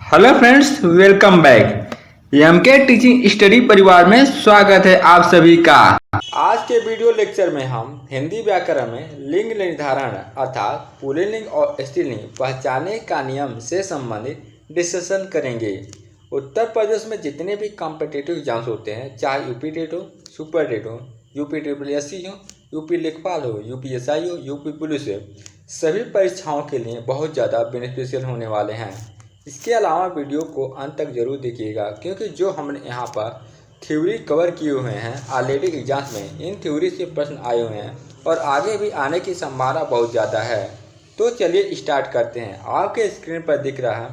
Hello friends, welcome back. M K teaching study परिवार में स्वागत है आप सभी का। आज के वीडियो लेक्चर में हम हिंदी व्याकरण में लिंग निर्धारण अर्थात पुल्लिंग और स्त्रीलिंग पहचानने का नियम से संबंधित डिस्कशन करेंगे। उत्तर प्रदेश में जितने भी कॉम्पिटिटिव एग्जाम्स होते हैं, चाहे यूपी टेट हो, सुपर टेट हो, यूपी ट्रिपल हो, यूपी लेखपाल हो, यूपीएसआई हो, यूपी पुलिस हो, सभी परीक्षाओं के लिए बहुत ज़्यादा बेनिफिशियल होने वाले हैं। इसके अलावा वीडियो को अंत तक जरूर देखिएगा, क्योंकि जो हमने यहाँ पर थ्योरी कवर किए हुए हैं ऑलरेडी एग्जाम में, इन थ्योरी से प्रश्न आए हुए हैं और आगे भी आने की संभावना बहुत ज़्यादा है। तो चलिए स्टार्ट करते हैं। आपके स्क्रीन पर दिख रहा है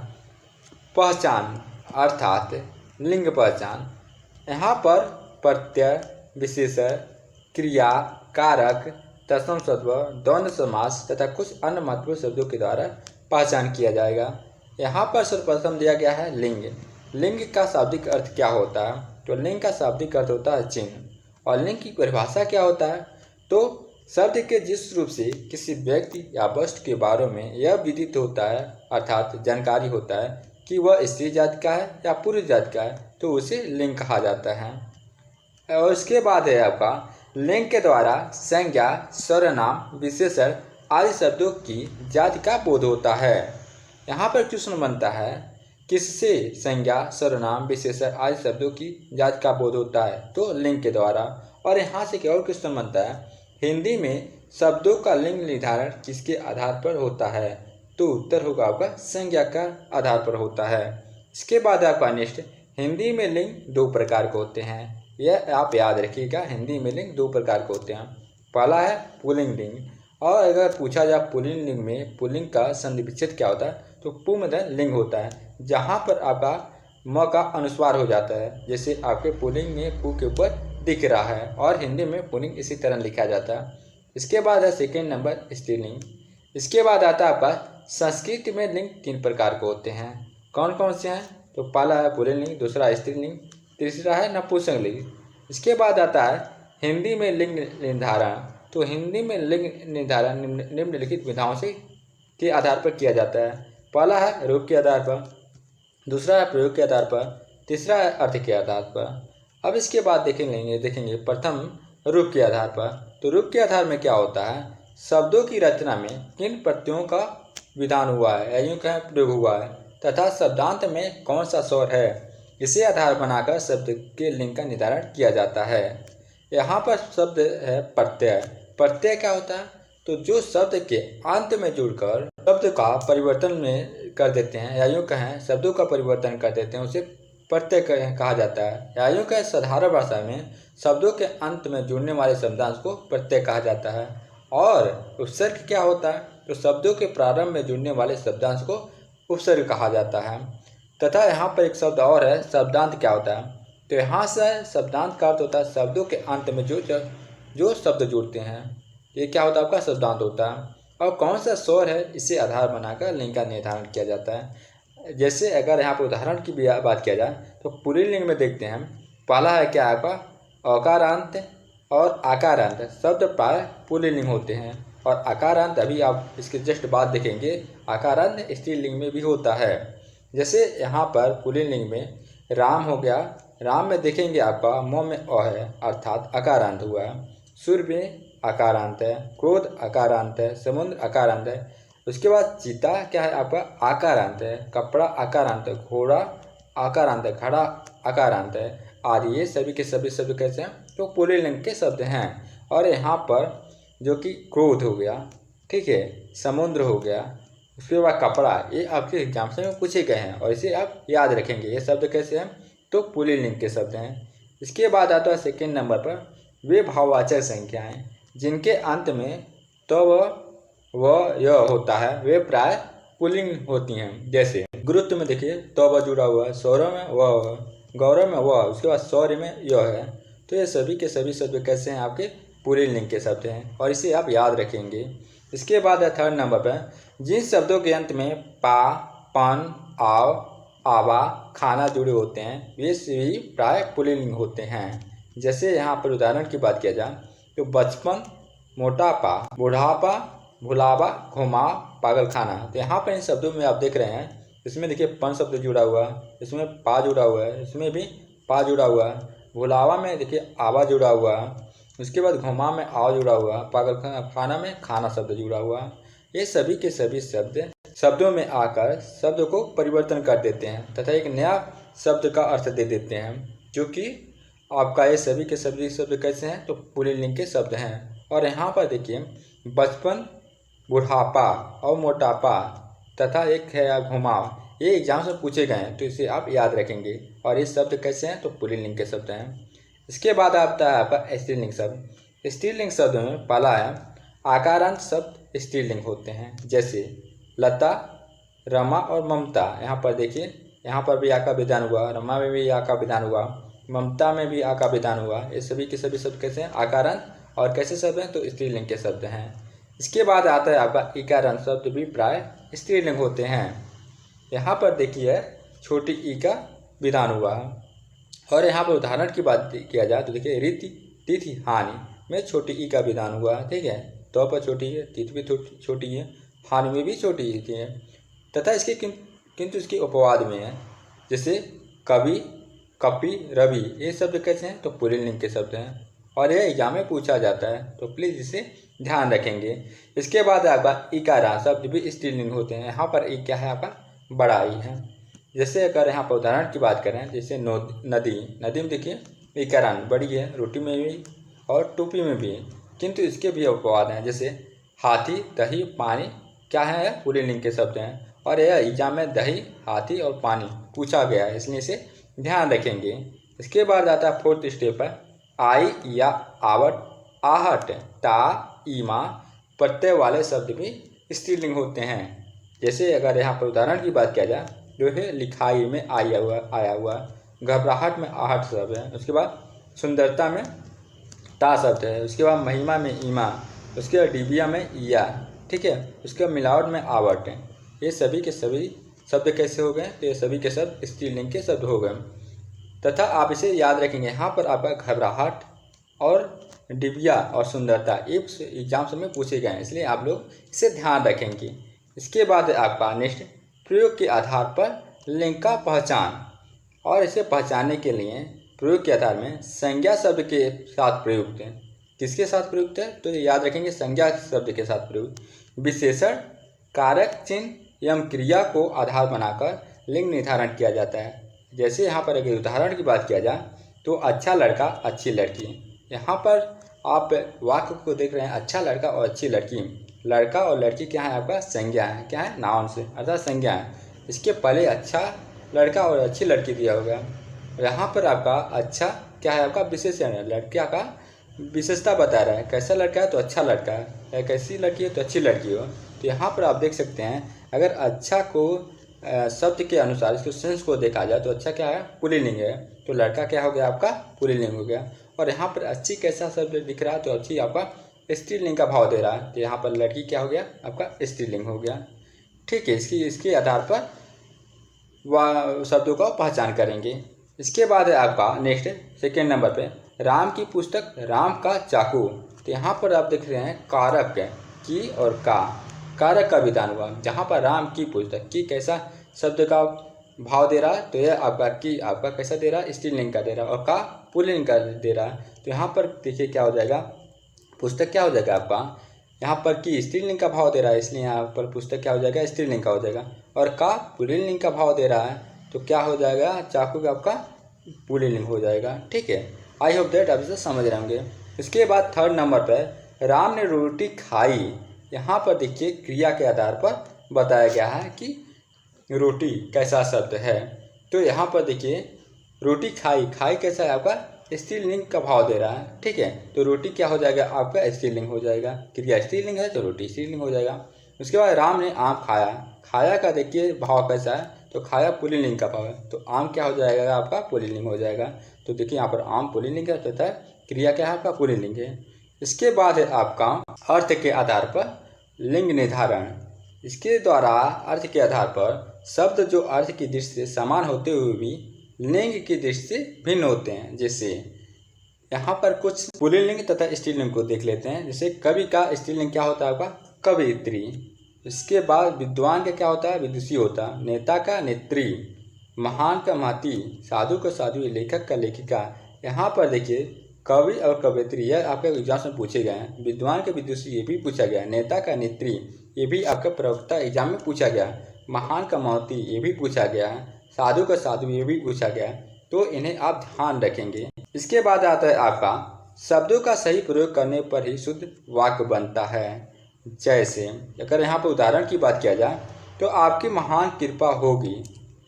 पहचान अर्थात लिंग पहचान। यहाँ पर प्रत्यय, विशेषण, क्रिया, कारक, तत्सम सत्व, द्वंद्व समास तथा कुछ अन्य महत्वपूर्ण शब्दों के द्वारा पहचान किया जाएगा। यहाँ पर सर्वप्रथम दिया गया है लिंग। लिंग का शाब्दिक अर्थ क्या होता है? तो लिंग का शाब्दिक अर्थ होता है चिन्ह। और लिंग की परिभाषा क्या होता है? तो शब्द के जिस रूप से किसी व्यक्ति या वस्तु के बारे में यह विदित होता है अर्थात जानकारी होता है कि वह स्त्री जाति का है या पुरुष जाति का है, तो उसे लिंग कहा जाता है। और इसके बाद है आपका लिंग के द्वारा संज्ञा, सर्वनाम, विशेषण आदि शब्दों की जाति का बोध होता है। यहाँ पर क्वेश्चन बनता है किससे संज्ञा, सर्वनाम, विशेषण आदि शब्दों की जाति का बोध होता है? तो लिंग के द्वारा। और यहाँ से क्या और क्वेश्चन बनता है हिंदी में शब्दों का लिंग निर्धारण किसके आधार पर होता है? तो उत्तर होगा आपका संज्ञा का आधार पर होता है। इसके बाद आपका नेक्स्ट, हिंदी में लिंग दो प्रकार के होते हैं। यह आप याद रखिएगा, हिंदी में लिंग दो प्रकार के होते हैं। पहला है पुल्लिंग लिंग। और अगर पूछा जाए पुल्लिंग लिंग में पुल्लिंग का संधि विच्छेद क्या होता है, तो पु में लिंग होता है, जहाँ पर आपका म का अनुस्वार हो जाता है। जैसे आपके पुल्लिंग में पु के ऊपर दिख रहा है और हिंदी में पुल्लिंग इसी तरह लिखा जाता है। इसके बाद है सेकेंड नंबर स्त्रीलिंग। इसके बाद आता है आपका संस्कृत में लिंग तीन प्रकार के होते हैं। कौन कौन से हैं? तो पहला है पुल्लिंग, दूसरा स्त्रीलिंग, तीसरा है नपुंसकलिंग। इसके बाद आता है हिंदी में लिंग निर्धारण। तो हिंदी में लिंग निर्धारण निम्नलिखित विधाओं से के आधार पर किया जाता है। पहला है रूप के आधार पर, दूसरा है प्रयोग के आधार पर, तीसरा है अर्थ के आधार पर। अब इसके बाद देखेंगे प्रथम रूप के आधार पर। तो रूप के आधार में क्या होता है? शब्दों की रचना में किन प्रत्ययों का विधान हुआ है या यूँ कहें प्रयोग हुआ है, तथा शब्दांत में कौन सा स्वर है, इसे आधार बनाकर शब्द के लिंग का निर्धारण किया जाता है। यहाँ पर शब्द है प्रत्यय। प्रत्यय क्या होता है? तो जो शब्द के अंत में जुड़कर शब्द का परिवर्तन में कर देते हैं या यूँ कहें शब्दों का परिवर्तन कर देते हैं, उसे प्रत्यय कहा जाता है। या यूँ कहें साधारण भाषा में शब्दों के अंत में जुड़ने वाले शब्दांश को प्रत्यय कहा जाता है। और उपसर्ग क्या होता है? तो शब्दों के प्रारंभ में जुड़ने वाले शब्दांश को उपसर्ग कहा जाता है। तथा यहाँ पर एक शब्द और है शब्दांत। क्या होता है? तो यहाँ से शब्दांत का अर्थ होता है शब्दों के अंत में जो शब्द जुड़ते हैं, ये क्या होता है? आपका शब्दांत होता है। और कौन सा स्वर है, इसे आधार बनाकर लिंग का निर्धारण किया जाता है। जैसे अगर यहाँ पर उदाहरण की भी बात किया जाए तो पुल्लिंग में देखते हैं, पहला है क्या आपका अकारांत और आकारांत। शब्द प्राय पुल्लिंग होते हैं और आकारांत अभी आप इसके जस्ट बाद देखेंगे आकारांत स्त्रीलिंग में भी होता है। जैसे यहाँ पर पुल्लिंग में राम हो गया, राम में देखेंगे आपका म में अ है अर्थात अकारांत हुआ है। सूर्य में आकारांत है, क्रोध आकारांत है, समुद्र आकारांत है। उसके बाद चीता क्या है आपका आकारांत है, कपड़ा आकारांत है, घोड़ा आकारांत है, घड़ा आकारांत है आदि। ये सभी के सभी शब्द कैसे हैं? तो पुल्लिंग के शब्द हैं। और यहाँ पर जो कि क्रोध हो गया, ठीक है, समुद्र हो गया, उसके बाद कपड़ा, ये आपके एग्जाम में पूछे गए हैं और इसे आप याद रखेंगे। ये शब्द कैसे हैं? तो पुल्लिंग के शब्द हैं। इसके बाद आता है सेकेंड नंबर पर वे भाववाचक संख्याएं जिनके अंत में तो व य होता है, वे प्राय पुल्लिंग होती हैं। जैसे गुरुत्व में देखिए तो व जुड़ा हुआ है, सौरव में व, गौरव में व, उसके बाद शौर्य में य है। तो ये सभी के सभी शब्द कैसे हैं? आपके पुल्लिंग के शब्द हैं और इसे आप याद रखेंगे। इसके बाद है थर्ड नंबर पर जिन शब्दों के अंत में पा, पन, आव, आवा, खाना जुड़े होते हैं, वे सभी प्राय पुल्लिंग होते हैं। जैसे यहाँ पर उदाहरण की बात किया जाए तो बचपन, मोटापा, बुढ़ापा, भुलावा, घुमाव, पागल खाना। तो यहाँ पर इन शब्दों में आप देख रहे हैं इसमें देखिए पन शब्द जुड़ा हुआ है, इसमें पा जुड़ा हुआ है, इसमें भी पा जुड़ा हुआ है। भुलावा में देखिए आवा जुड़ा हुआ है। उसके बाद घुमा में आव जुड़ा हुआ है। पागल खाना में खाना शब्द जुड़ा हुआ है। ये सभी के सभी शब्द शब्दों में आकर शब्द को परिवर्तन कर देते हैं तथा एक नया शब्द का अर्थ दे देते हैं, जो कि आपका ये सभी के सभी शब्द कैसे हैं तो पुल्लिंग के शब्द हैं। और यहाँ पर देखिए बचपन, बुढ़ापा और मोटापा तथा एक है घुमाव, ये एग्जाम से पूछे गए हैं तो इसे आप याद रखेंगे। और ये शब्द कैसे हैं तो पुल्लिंग के शब्द हैं। इसके बाद आता है आपका स्त्रीलिंग शब्द। स्त्रीलिंग शब्द में पहला है आकारांत शब्द स्त्रीलिंग होते हैं, जैसे लता, रमा और ममता। यहाँ पर देखिए, यहाँ पर भी आ का विधान हुआ, रमा में भी आ का विधान हुआ, ममता में भी आ का विधान हुआ। ये सभी के सभी शब्द कैसे हैं आकारांत और कैसे शब्द हैं तो स्त्रीलिंग के शब्द हैं। इसके बाद आता है आपका इकारांत शब्द भी प्राय स्त्रीलिंग होते हैं। यहाँ पर देखिए छोटी ई का विधान हुआ है। और यहाँ पर उदाहरण की बात किया जाए तो देखिए रीति, तिथि, हानि में छोटी ई का विधान हुआ है। ठीक है, तो पर छोटी है, तिथि भी छोटी है, हानि में भी छोटी ही है तथा इसके किंतु इसके उपवाद में है, जैसे कवि, कपि, रवि। ये शब्द कैसे हैं तो पुल्लिंग के शब्द हैं और यह एग्जाम में पूछा जाता है, तो प्लीज़ इसे ध्यान रखेंगे। इसके बाद आपका इकारा शब्द भी स्त्रीलिंग होते हैं। यहाँ पर ई क्या है आपका बड़ा ई है। जैसे अगर यहाँ पर उदाहरण की बात करें, जैसे नदी, नदी में देखिए इकारान बड़ी है, रोटी में भी और टोपी में भी, किंतु इसके भी अपवाद हैं, जैसे हाथी, दही, पानी क्या है पुल्लिंग के शब्द हैं। और यह एग्जाम में दही, हाथी और पानी पूछा गया है, इसलिए इसे ध्यान रखेंगे। इसके बाद आता है फोर्थ स्टेप है आई या आवट, आहट, ता, ईमा प्रत्यय वाले शब्द भी स्त्रीलिंग होते हैं। जैसे अगर यहाँ पर उदाहरण की बात किया जाए, जो है लिखाई में आया हुआ, घबराहट में आहट शब्द है। उसके बाद सुंदरता में ता शब्द है। उसके बाद महिमा में ईमा, उसके बाद डिबिया में ईया। ठीक है, उसके बाद मिलावट में आवट है। ये सभी के सभी शब्द कैसे हो गए तो ये सभी के शब्द स्त्रीलिंग के शब्द हो गए तथा आप इसे याद रखेंगे। यहाँ पर आपका घबराहट और डिबिया और सुंदरता ये एग्जाम में पूछे गए हैं, इसलिए आप लोग इसे ध्यान रखेंगे। इसके बाद आपका नेक्स्ट प्रयोग के आधार पर लिंग का पहचान। और इसे पहचानने के लिए प्रयोग के आधार में संज्ञा शब्द के साथ प्रयुक्त है। किसके साथ प्रयुक्त है तो ये याद रखेंगे, संज्ञा शब्द के साथ प्रयुक्त। विशेषण, कारक चिन्ह एवं क्रिया को आधार बनाकर लिंग निर्धारण किया जाता है। जैसे यहाँ पर अगर उदाहरण की बात किया जाए तो अच्छा लड़का, अच्छी लड़की। यहाँ पर आप वाक्य को देख रहे हैं, अच्छा लड़का और अच्छी लड़की। लड़का और लड़की क्या है आपका संज्ञा है, क्या है नाउन से अर्थात संज्ञा है। इसके पहले अच्छा लड़का और अच्छी लड़की दिया होगा। यहाँ पर आपका अच्छा क्या है आपका विशेषण है, लड़का का विशेषता बता रहा है, कैसा लड़का है तो अच्छा लड़का है, कैसी लड़की है तो अच्छी लड़की हो। तो यहाँ पर आप देख सकते हैं अगर अच्छा को शब्द के अनुसार इसके सेंस को देखा जाए तो अच्छा क्या है पुल्लिंग है, तो लड़का क्या हो गया आपका पुल्लिंग हो गया। और यहाँ पर अच्छी कैसा शब्द दिख रहा है तो अच्छी आपका स्त्रीलिंग का भाव दे रहा है, तो यहाँ पर लड़की क्या हो गया आपका स्त्रीलिंग हो गया। ठीक है, इसके आधार पर वह शब्दों का पहचान करेंगे। इसके बाद है आपका नेक्स्ट सेकेंड नंबर पे राम की पुस्तक, राम का चाकू। तो यहाँ पर आप देख रहे हैं कारक की और का, कारक का विधान हुआ। जहाँ पर राम की पुस्तक, की कैसा शब्द का भाव दे रहा है तो यह आपका की आपका कैसा दे रहा है स्त्रीलिंग का दे रहा है और का पुल्लिंग का दे रहा है। तो यहाँ पर देखिए क्या हो जाएगा, पुस्तक क्या हो जाएगा आपका, यहाँ पर की स्त्रीलिंग का भाव दे रहा है, इसलिए यहाँ पर पुस्तक क्या हो जाएगा स्त्रीलिंग का हो जाएगा। और का पुल्लिंग का भाव दे रहा है तो क्या हो जाएगा चाकू का आपका पुल्लिंग हो जाएगा। ठीक है, आई होप दैट आप इसे समझ रहे होंगे। इसके बाद थर्ड नंबर पर राम ने रोटी खाई। यहाँ पर देखिए क्रिया के आधार पर बताया गया है कि रोटी कैसा शब्द है। तो यहाँ पर देखिए रोटी खाई, खाई कैसा है आपका स्त्रीलिंग का भाव दे रहा है। ठीक है, तो रोटी क्या हो जाएगा आपका स्त्रीलिंग हो जाएगा, क्रिया स्त्रीलिंग है तो रोटी स्त्रीलिंग हो जाएगा। उसके बाद राम ने आम खाया, खाया का देखिए भाव कैसा है तो खाया पुल्लिंग का भाव है, तो आम क्या हो जाएगा आपका पुल्लिंग हो जाएगा। तो देखिए यहाँ पर आम पुल्लिंग है तथा क्रिया क्या है आपका पुल्लिंग है। इसके बाद है आपका अर्थ के आधार पर लिंग निर्धारण। इसके द्वारा अर्थ के आधार पर शब्द जो अर्थ की दृष्टि से समान होते हुए भी लिंग की दृष्टि से भिन्न होते हैं। जैसे यहाँ पर कुछ पुल्लिंग तथा स्त्रीलिंग को देख लेते हैं। जैसे कवि का स्त्रीलिंग क्या होता है आपका कवयित्री, इसके बाद विद्वान का क्या होता है, विदुषी होता है। नेता का नेत्री, महान का महती, साधु का साधु, लेखक का लेखिका। यहाँ पर देखिए कवि और कवयित्री यह आपके एग्जाम में पूछे गए हैं। विद्वान के विदुषी ये भी पूछा गया। नेता का नेत्री ये भी आपका प्रवक्ता एग्जाम में पूछा गया। महान का महती ये भी पूछा गया है। साधु का साधु ये भी पूछा गया। तो इन्हें आप ध्यान रखेंगे। इसके बाद आता है आपका शब्दों का सही प्रयोग करने पर ही शुद्ध वाक्य बनता है। जैसे अगर यहाँ पर उदाहरण की बात किया जाए तो आपकी महान कृपा होगी,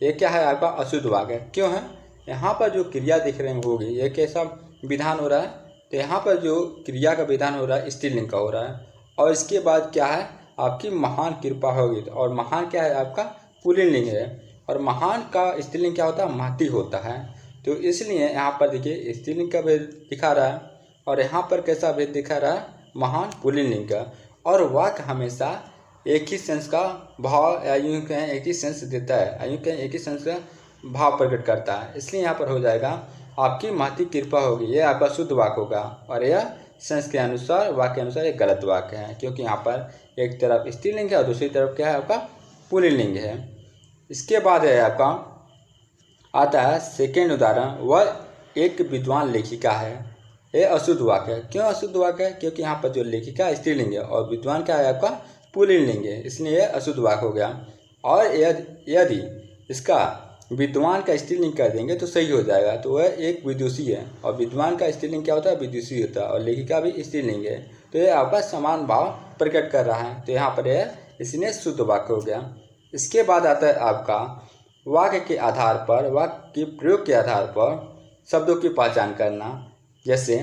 ये क्या है आपका अशुद्ध वाक्य है। क्यों है, यहाँ पर जो क्रिया दिख रहे हैं होगी, ये कैसा विधान हो रहा है, तो यहाँ पर जो क्रिया का विधान हो रहा है स्त्रीलिंग का हो रहा है। और इसके बाद क्या है, आपकी महान कृपा होगी, और महान क्या है आपका पुल्लिंग है, और महान का स्त्रीलिंग क्या होता है, महती होता है। तो इसलिए यहाँ पर देखिए स्त्रीलिंग का भेद दिखा रहा है, और यहाँ पर कैसा भेद दिखा रहा है, महान पुल्लिंग का। और वाक्य हमेशा एक ही सेंस का भाव, या यूँ कहें एक ही सेंस देता है, यूँ कहें एक ही सेंस का भाव प्रकट करता है। इसलिए यहाँ पर हो जाएगा आपकी महती कृपा होगी, यह आपका शुद्ध वाक्य होगा, और यह सेंस के अनुसार वाक्य के अनुसार एक गलत वाक्य है, क्योंकि यहाँ पर एक तरफ स्त्रीलिंग है और दूसरी तरफ क्या है आपका पुल्लिंग है। इसके बाद है आपका आता है सेकेंड उदाहरण, वह एक विद्वान लेखिका है। यह अशुद्ध वाक्य है। क्यों अशुद्ध वाक्य है, क्योंकि यहाँ पर जो लेखिका स्त्रीलिंग है और विद्वान क्या है आपका पुल्लिंग है, इसलिए यह अशुद्ध वाक्य हो गया। और यदि इसका विद्वान का स्त्रीलिंग कर देंगे तो सही हो जाएगा। तो वह एक विदुषी है, और विद्वान का स्त्रीलिंग क्या होता है, विदुषी होता है, और लेखिका भी स्त्रीलिंग है। तो यह आपका समान भाव प्रकट कर रहा है, तो यहाँ पर यह इसलिए शुद्ध वाक्य हो गया। इसके बाद आता है आपका वाक्य के आधार पर, वाक्य के प्रयोग के आधार पर शब्दों की पहचान करना। जैसे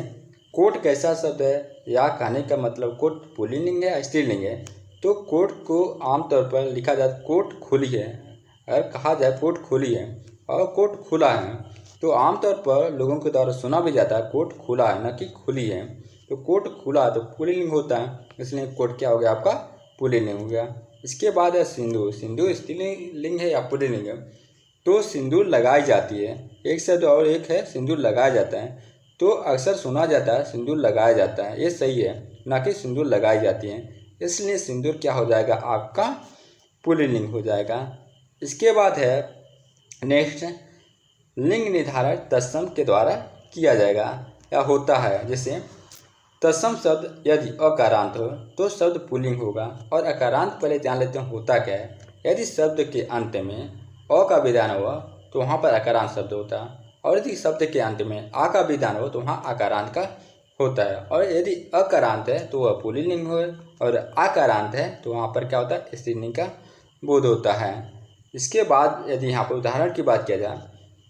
कोट कैसा शब्द है, या कहने का मतलब कोट पुल्लिंग है या स्त्रीलिंग है। तो कोट को आमतौर पर लिखा जाता है कोट खुली है। अगर कहा जाए कोट खुली है और कोट खुला है, तो आमतौर पर लोगों के द्वारा सुना भी जाता है कोट खुला है, न कि खुली है। तो कोट खुला तो पुल्लिंग होता है, इसलिए कोट क्या हो गया आपका पुल्लिंग हो गया। इसके बाद है सिंदूर। सिंदूर स्त्रीलिंग है या पुल्लिंग है। तो सिंदूर लगाई जाती है, एक शब्द और एक है सिंदूर लगाया जाता है। तो अक्सर सुना जाता है सिंदूर लगाया जाता है, ये सही है, ना कि सिंदूर लगाई जाती है। इसलिए सिंदूर क्या हो जाएगा आपका पुल्लिंग हो जाएगा। इसके बाद है नेक्स्ट, लिंग निर्धारण तत्सम के द्वारा किया जाएगा या होता है। जैसे तत्सम शब्द यदि अकारांत हो तो शब्द पुल्लिंग होगा, और अकारांत पहले जान लेते हैं होता क्या है। यदि शब्द के अंत में अ का विधान हुआ तो वहाँ पर अकारांत शब्द होता है, और यदि शब्द के अंत में आ का विधान हो तो वहाँ आकारांत का होता है। और यदि अकारांत है तो वह पुल्लिंग हो, और आकारांत है तो वहाँ पर क्या होता है, स्त्रीलिंग का बोध होता है। इसके बाद यदि यहाँ पर उदाहरण की बात किया जाए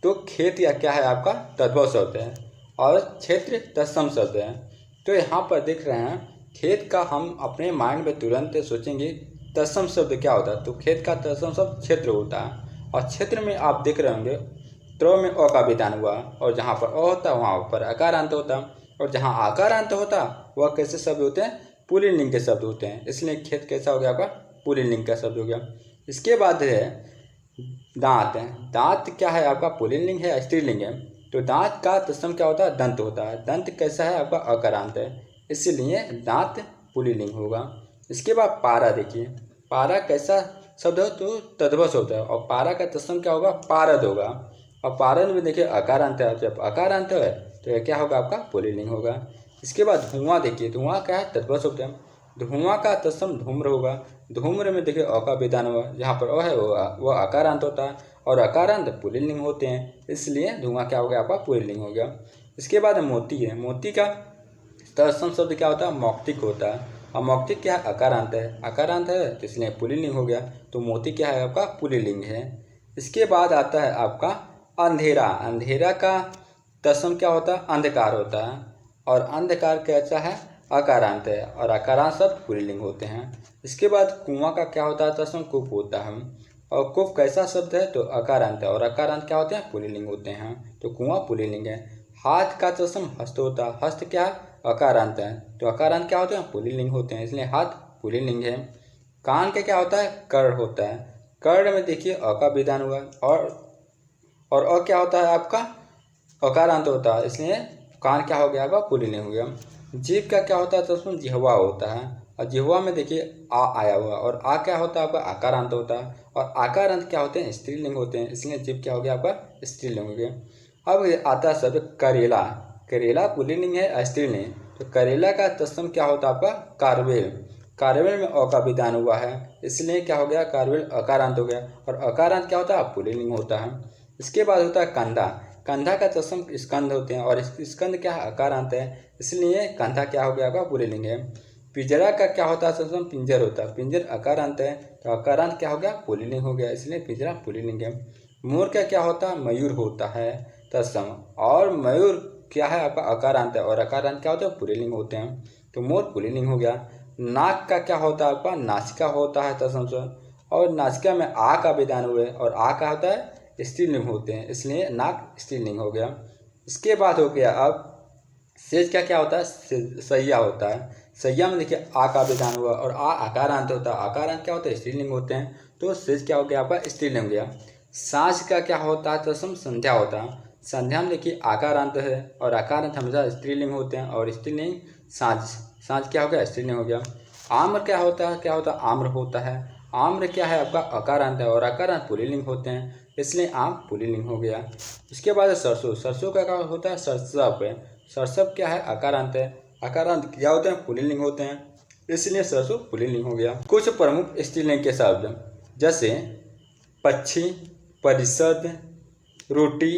तो खेत या क्या है आपका तद्भव शब्द है, और क्षेत्र तत्सम शब्द है। तो यहाँ पर देख रहे हैं खेत का, हम अपने माइंड में तुरंत सोचेंगे तत्सम शब्द क्या होता है, तो खेत का तत्सम शब्द क्षेत्र होता है। और क्षेत्र में आप देख रहे होंगे त्रो में अ का विधान हुआ, और जहाँ पर अ होता है वहाँ पर आकारांत होता है, और जहाँ आकारांत होता वह कैसे शब्द होते हैं, पुल्लिंग के शब्द होते हैं। इसलिए खेत कैसा हो गया आपका पुल्लिंग का शब्द हो गया। इसके बाद है दांत। दांत क्या है आपका पुल्लिंग है या स्त्रीलिंग है। तो दांत का तत्सम क्या होता है, दंत होता है। दंत कैसा है आपका अकारांत है, इसलिए दांत पुल्लिंग होगा। इसके बाद पारा। देखिए पारा कैसा शब्द हो, तो तद्भव शब्द है, और पारा का तत्सम क्या होगा, पारद होगा। और पारद में देखिए अकारांत है, जब अकारांत है तो यह क्या होगा आपका पुल्लिंग होगा। इसके बाद धुआं। देखिए धुआं क्या है, तद्भव शब्द है। धुआं का तत्सम धूम्र होगा। धूम्र में देखिए अ का विधान हुआ, जहाँ पर अ है वह अकारांत होता है, और अकारांत पुल्लिंग होते हैं, इसलिए धुआं क्या हो गया आपका पुल्लिंग हो गया। इसके बाद मोती है। मोती का तत्सम शब्द क्या होता है, मौक्तिक होता है, और मौक्तिक क्या है, अकारांत है। अकारांत है तो इसलिए पुल्लिंग हो गया। तो मोती क्या है आपका पुल्लिंग है। इसके बाद आता है आपका अंधेरा। अंधेरा का तत्सम क्या होता है, अंधकार होता है, और अंधकार कैसा है, अकारांत है, और अकारांत शब्द पुल्लिंग होते हैं। इसके बाद कुआं का क्या होता है तत्सम, कुप होता है, और कुप कैसा शब्द है, तो अकारांत है, और अकारांत क्या होते हैं, पुल्लिंग होते हैं। तो कुआं पुल्लिंग है। हाथ का तत्सम हस्त होता है। हस्त क्या है, अकारांत है, तो अकारांत क्या होते हैं, पुल्लिंग होते हैं, इसलिए हाथ पुल्लिंग है। कान का क्या होता है, कर्ण होता है। कर्ण में देखिए अ का विधान हुआ, और अ क्या होता है आपका अकारांत होता है, इसलिए कान क्या हो गया आपका पुल्लिंग हो गया। जीभ का क्या होता है तत्सम जिह्वा होता है, और जिह्वा में देखिए आ आया हुआ, और आ क्या होता है आपका आकारांत होता है, और आकारांत क्या होते हैं स्त्रीलिंग होते हैं, इसलिए जीभ क्या हो गया आपका स्त्रीलिंग हो गया। अब आता है शब्द करेला। करेला पुल्लिंग है स्त्रीलिंग, तो करेला का तत्सम क्या होता है आपका कारवेल। कारवेल में अ का विधान हुआ है, इसलिए क्या हो गया कारवेल अकारांत हो गया, और अकारांत क्या होता है पुल्लिंग होता है। इसके बाद होता है कंधा। कंधा का तत्सम स्कंद होते हैं, और स्कंद क्या है अकारांत है, इसलिए कंधा क्या हो गया आपका पुल्लिंग है। पिंजरा का क्या होता है तत्सम पिंजर होता है, पिंजर अकारांत है, तो अकारांत क्या हो गया पुल्लिंग हो गया, इसलिए पिंजरा पुल्लिंग है। मोर का क्या होता है मयूर होता है तत्सम, और मयूर क्या है आपका अकारांत है, और अकारांत क्या होता है पुल्लिंग होते हैं, तो मोर पुल्लिंग हो गया। नाक का क्या होता है आपका नासिका होता है तत्सम से, और नासिका में आ का विधान हुए, और आ का होता है स्त्रीलिंग होते हैं, इसलिए नाक स्त्रीलिंग हो गया। इसके बाद हो गया अब सेज का क्या होता है सैया होता है। सैया में देखिए आ का विधान हुआ, और आ आकारांत होता है, आकारांत क्या होता है स्त्रीलिंग होते हैं, तो सेज क्या हो गया आपका स्त्रीलिंग हो गया। साँझ का क्या होता है तत्सम संध्या होता है। संध्या में देखिए आकारांत है, और आकारांत हमेशा स्त्रीलिंग होते हैं, और स्त्रीलिंग साँझ। साँझ क्या हो गया स्त्रीलिंग हो गया। आम्र क्या होता है आम्र होता है। आम्र क्या है आपका अकारांत है, और अकारांत पुल्लिंग होते हैं, इसलिए आम पुल्लिंग हो गया। उसके बाद सरसों। सरसों का क्या होता है सरसप है। सरसप क्या है अकारांत है, अकारांत क्या होते हैं पुल्लिंग होते हैं, इसलिए सरसों पुल्लिंग हो गया। कुछ प्रमुख स्त्रीलिंग के शब्द जैसे पक्षी, परिषद, रोटी,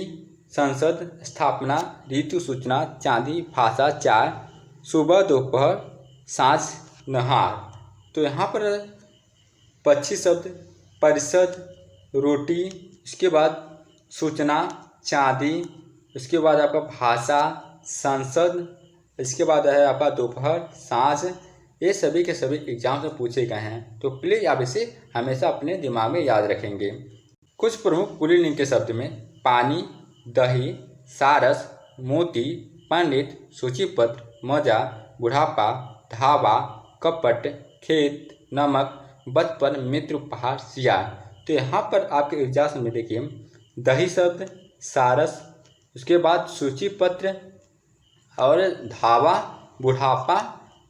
संसद, स्थापना, ऋतु सूचना, चांदी, भाषा, चाय, सुबह, दोपहर, साँझ, नहार। तो यहाँ पर पक्षी शब्द, परिषद, रोटी, उसके बाद सूचना, चांदी, उसके बाद आपका भाषा, संसद, इसके बाद है आपका दोपहर, साँझ, ये सभी के सभी एग्जाम में पूछे गए हैं, तो प्लीज़ आप इसे हमेशा अपने दिमाग में याद रखेंगे। कुछ प्रमुख पुल्लिंग के शब्द में पानी, दही, सारस, मोती, पंडित, सूचीपत्र, मजा, बुढ़ापा, ढाबा, कपट, खेत, नमक, बचपन, मित्र, उपहार, सियार। तो यहाँ पर आपके एग्जाम में देखिए दही शब्द, सारस, उसके बाद सूचीपत्र, और ढाबा, बुढ़ापा,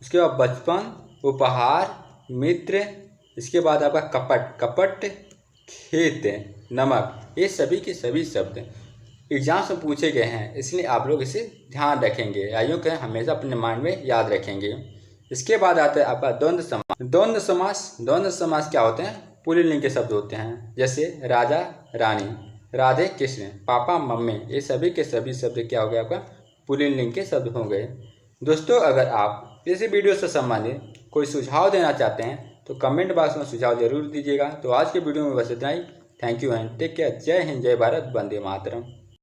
उसके बाद बचपन, उपहार, मित्र, इसके बाद आपका कपट, खेत, नमक, ये सभी के सभी शब्द एग्जाम से पूछे गए हैं, इसलिए आप लोग इसे ध्यान रखेंगे, आइयों के हमेशा अपने माइंड में याद रखेंगे। इसके बाद आता है आपका द्वंद्व समास। द्वंद्व समास क्या होते हैं पुल्लिंग के शब्द होते हैं, जैसे राजा रानी, राधे कृष्ण, पापा मम्मी, ये सभी के सभी शब्द क्या हो गया आपका पुल्लिंग के शब्द हो गए। दोस्तों अगर आप इस वीडियो से संबंधित कोई सुझाव देना चाहते हैं तो कमेंट बॉक्स में सुझाव जरूर दीजिएगा। तो आज के वीडियो में बस इतना ही। Thank you and take care. जय हिंद, जय भारत, वंदे मातरम।